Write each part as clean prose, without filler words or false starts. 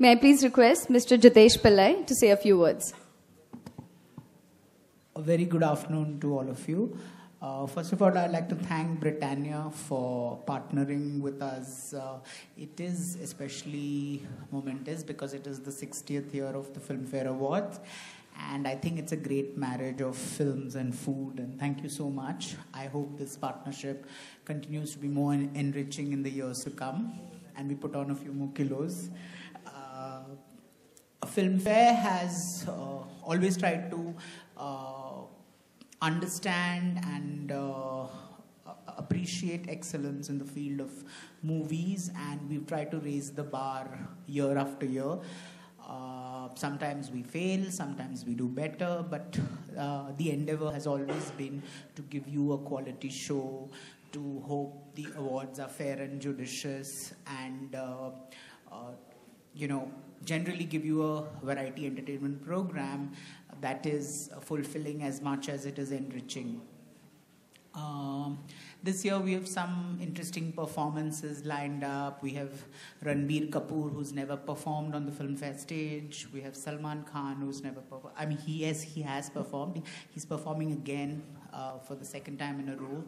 May I please request Mr. Jitesh Pillai to say a few words? A very good afternoon to all of you. First of all, I'd like to thank Britannia for partnering with us. It is especially momentous because it is the 60th year of the Filmfare Awards. And I think it's a great marriage of films and food. And thank you so much. I hope this partnership continues to be more enriching in the years to come. And we put on a few more kilos. Filmfare has always tried to understand and appreciate excellence in the field of movies, and we've tried to raise the bar year after year. Sometimes we fail, sometimes we do better, but the endeavor has always been to give you a quality show, to hope the awards are fair and judicious, and generally give you a variety entertainment program that is fulfilling as much as it is enriching. This year we have some interesting performances lined up. We have Ranbir Kapoor, who's never performed on the Filmfare stage. We have Salman Khan, who's never performed. I mean, he has performed. He's performing again for the second time in a row.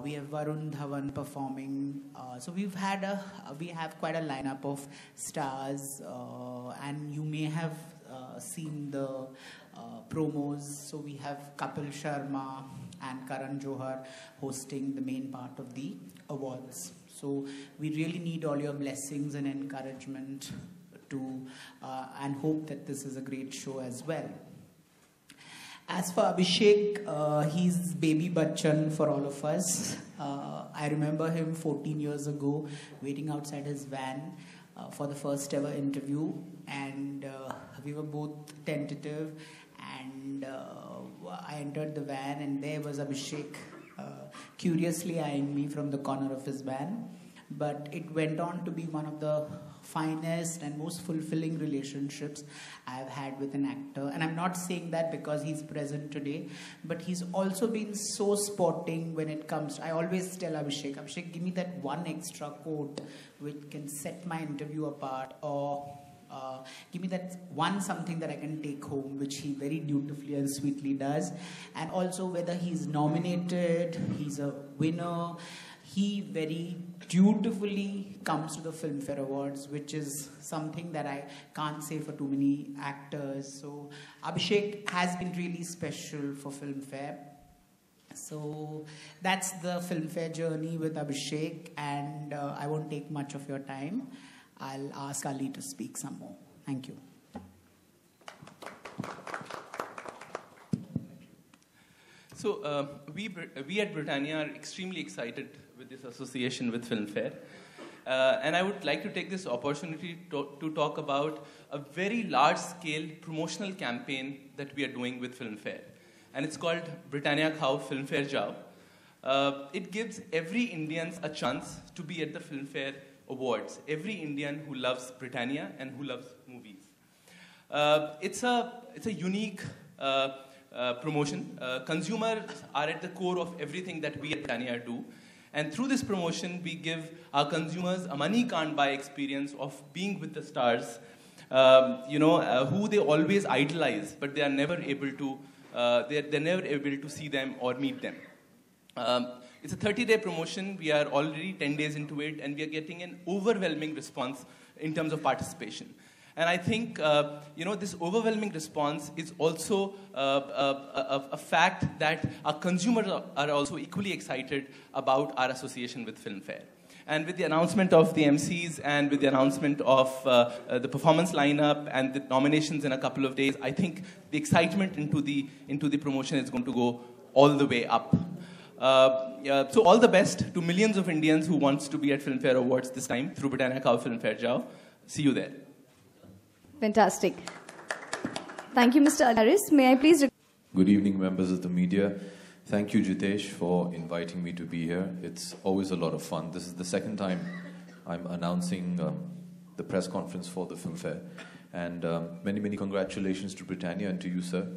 We have Varun Dhawan performing. So we have quite a lineup of stars, and you may have seen the promos. So we have Kapil Sharma and Karan Johar hosting the main part of the awards. So we really need all your blessings and encouragement to and hope that this is a great show as well. As for Abhishek, he's baby Bachchan for all of us. I remember him 14 years ago waiting outside his van for the first ever interview, and we were both tentative, and I entered the van and there was Abhishek curiously eyeing me from the corner of his van. But it went on to be one of the finest and most fulfilling relationships I've had with an actor. And I'm not saying that because he's present today, but he's also been so sporting when it comes to, I always tell Abhishek, give me that one extra quote which can set my interview apart, or give me that one something that I can take home, which he very dutifully and sweetly does. And also whether he's nominated, he's a winner, he very dutifully comes to the Filmfare Awards, which is something that I can't say for too many actors. So Abhishek has been really special for Filmfare. So that's the Filmfare journey with Abhishek, and I won't take much of your time. I'll ask Ali to speak some more. Thank you. So we at Britannia are extremely excited with this association with Filmfare. And I would like to take this opportunity to talk about a very large-scale promotional campaign that we are doing with Filmfare. And it's called Britannia Khao Filmfare Jao. It gives every Indian a chance to be at the Filmfare Awards. Every Indian who loves Britannia and who loves movies. It's a unique promotion. Consumers are at the core of everything that we at Britannia do. And through this promotion, we give our consumers a money-can't-buy experience of being with the stars, who they always idolize, but they are never able to, they're never able to see them or meet them. It's a 30-day promotion. We are already 10 days into it, and we are getting an overwhelming response in terms of participation. And I think, this overwhelming response is also a fact that our consumers are also equally excited about our association with Filmfare. And with the announcement of the MCs and with the announcement of the performance lineup and the nominations in a couple of days, I think the excitement into the promotion is going to go all the way up. So all the best to millions of Indians who wants to be at Filmfare Awards this time through Britannia Khao Filmfare Jao. See you there. Fantastic. Thank you, Mr. Harris. May I please... Good evening, members of the media. Thank you, Jitesh, for inviting me to be here. It's always a lot of fun. This is the second time I'm announcing the press conference for the Filmfare. And many, many congratulations to Britannia and to you, sir.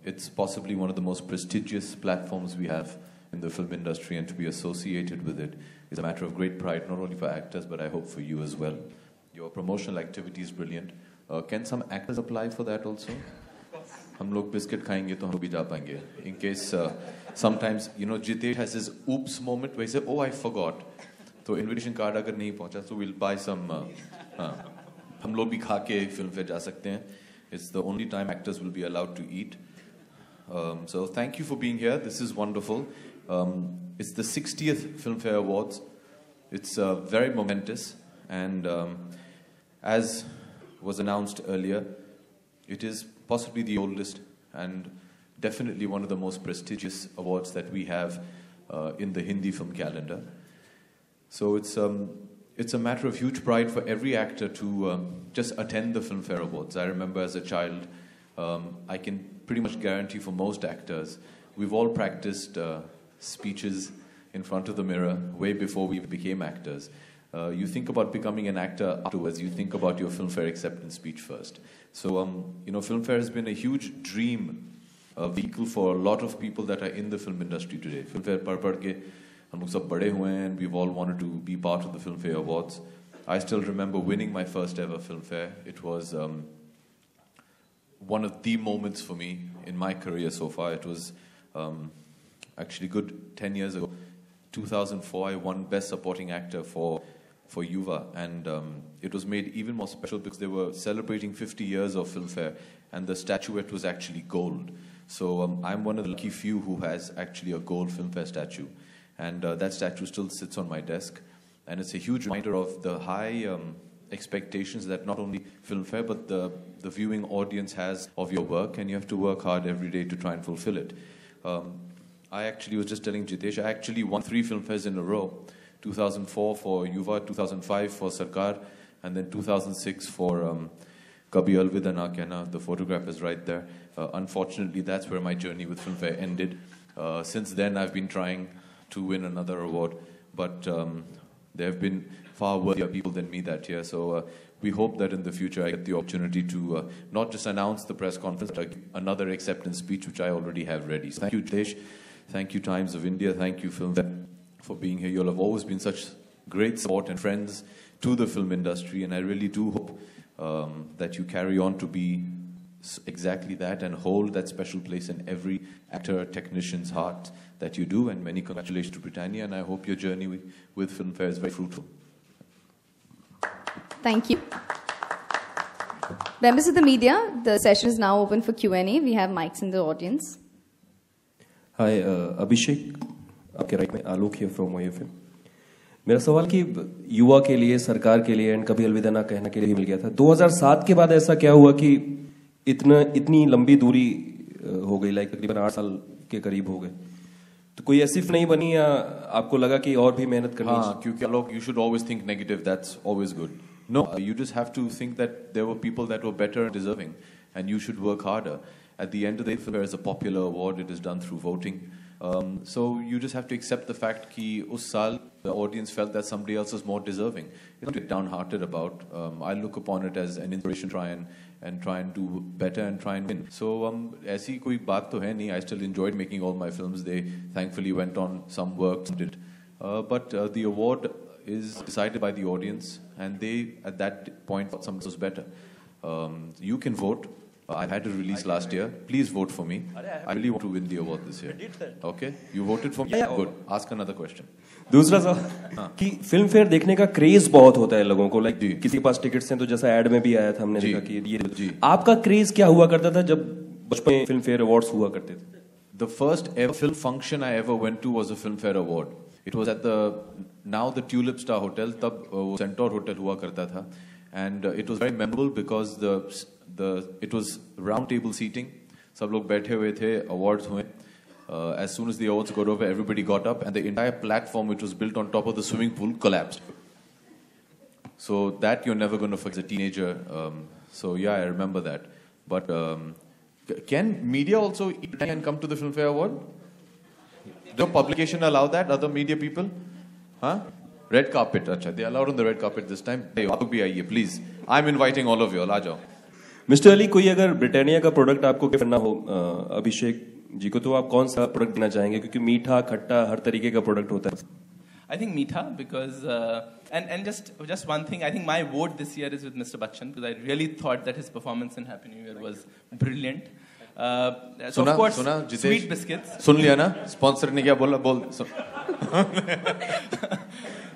It's possibly one of the most prestigious platforms we have in the film industry, and to be associated with it is a matter of great pride, not only for actors, but I hope for you as well. Your promotional activity is brilliant. Can some actors apply for that also? हम लोग biscuit खाएंगे तो हम भी जा पाएंगे. In case sometimes Jitesh has his oops moment where he said, "Oh, I forgot." तो invitation card अगर नहीं पहुंचा, so we'll buy some. हम लोग भी खा के फिल्म फेयर जा सकते हैं. It's the only time actors will be allowed to eat. So thank you for being here. This is wonderful. It's the 60th Filmfare Awards. It's very momentous, and as was announced earlier, it is possibly the oldest and definitely one of the most prestigious awards that we have in the Hindi film calendar. So it's a matter of huge pride for every actor to just attend the Filmfare Awards. I remember as a child, I can pretty much guarantee for most actors, we've all practiced speeches in front of the mirror way before we became actors. You think about becoming an actor afterwards, you think about your Filmfare acceptance speech first. So, Filmfare has been a huge dream vehicle for a lot of people that are in the film industry today. Filmfare par ke hum log sab bade hue hain, and we've all wanted to be part of the Filmfare Awards. I still remember winning my first ever Filmfare. It was one of the moments for me in my career so far. It was actually good 10 years ago. 2004, I won Best Supporting Actor for Yuva, and it was made even more special because they were celebrating 50 years of Filmfare, and the statuette was actually gold. So I'm one of the lucky few who has actually a gold Filmfare statue, and that statue still sits on my desk, and it's a huge reminder of the high expectations that not only Filmfare but the viewing audience has of your work, and you have to work hard every day to try and fulfill it. I actually was just telling Jitesh, I actually won 3 Filmfares in a row. 2004 for Yuva, 2005 for Sarkar, and then 2006 for Kabhi Alvida Na Kehna. The photograph is right there. Unfortunately, that's where my journey with Filmfare ended. Since then, I've been trying to win another award, but there have been far worthier people than me that year. So we hope that in the future I get the opportunity to not just announce the press conference, but another acceptance speech, which I already have ready. So thank you, Jitesh. Thank you, Times of India. Thank you, Filmfare, for being here. You all have always been such great support and friends to the film industry, and I really do hope that you carry on to be exactly that and hold that special place in every actor, technician's heart that you do. And many congratulations to Britannia, and I hope your journey with Filmfare is very fruitful. Thank you. Members of the media, the session is now open for Q&A. We have mics in the audience. Hi, Abhishek. आपके right में आलोक here from OFM. मेरा सवाल कि युवा के लिए, सरकार के लिए एंड कभी अलविदा ना कहना के लिए मिल गया था. 2007 के बाद ऐसा क्या हुआ कि इतनी लंबी दूरी हो गई, लाइक तकरीबन 8 साल के करीब हो गए, तो कोई ऐसी नहीं बनी या आपको लगा कि और भी मेहनत करनी चाहिए? क्योंकि आलोक, you should always think negative. That's always good. No, you just have to think that there were people that were better and deserving, and you should work harder. At the end of the day, Filmfare is a popular award. It is done through voting. So you just have to accept the fact that us saal the audience felt that somebody else was more deserving. It's not to get downhearted about. I look upon it as an inspiration to try and do better and try and win. So ऐसी कोई बात तो है नहीं. I still enjoyed making all my films. They thankfully went on, some worked, some did. But the award is decided by the audience, and they at that point thought something was better. You can vote. I had a release last year. Please vote for me. I really want to win the award this year. Okay? You voted for me? Good. Ask another question. दूसरा सवाल कि film fair देखने का craze बहुत होता है लोगों को, लाइक किसी के पास टिकट्स हैं, तो जैसा एड में भी आया था, हमने देखा कि ये आपका क्रेज क्या हुआ करता था जब बचपन में फिल्म फेयर अवार्ड्स हुआ करते थे? The first ever film function I ever went to was a Filmfare Award. It was at the Tulip Star Hotel. तब वो Centaur Hotel हुआ करता था, and it was very memorable because it was round table seating. सब लोग बैठे हुए थे, awards हुए. As soon as the awards got over, everybody got up, and the entire platform, which was built on top of the swimming pool, collapsed. So that you're never going to forget as a teenager. So yeah, I remember that. But can media also eat and come to the Filmfare Award? Does publication allow that? Other media people? Huh? Red carpet. Achha, they allowed on the red carpet this time. Hey, आप भी आइए, please. I'm inviting all of you. आ जाओ. Mister Ali, कोई अगर Britannia का product आपको gift करना हो अभिषेक जी को, तो आप कौन सा प्रोडक्ट देना चाहेंगे? क्योंकि मीठा, खट्टा, हर तरीके का प्रोडक्ट होता है. I think Meetha, because and just one thing. I think my vote this year is with Mr. Bachchan because I really thought that his performance in Happy New Year was brilliant. So of course, Jitesh, Sweet Biscuits. सुन लिया ना? Sponsor ने क्या बोला? बोल.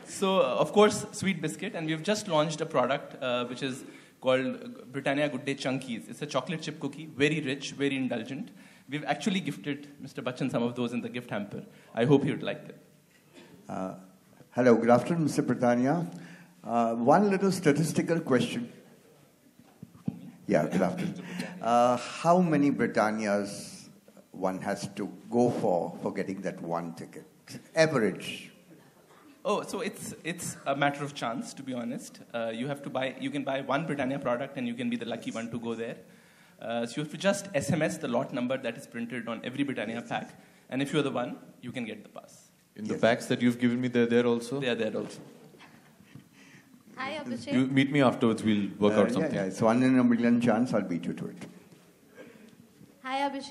So of course, Sweet Biscuit, and we've just launched a product which is called Britannia Good Day Chunkies. It's a chocolate chip cookie, very rich, very indulgent. We've actually gifted Mr. Bachchan some of those in the gift hamper. I hope he would like them. Hello, good afternoon, Mr. Britannia. One little statistical question. Yeah, good afternoon. How many Britannias one has to go for getting that one ticket? Average. Oh, so it's a matter of chance, to be honest. You can buy one Britannia product and you can be the lucky one to go there. So you have to just SMS the lot number that is printed on every Britannia pack. And if you're the one, you can get the pass. In the packs that you've given me, they're there also? They are there also. Hi, Abhishek. You meet me afterwards, we'll work out something. Yeah, it's 1 in a million chance, I'll beat you to it. Hi, Abhishek.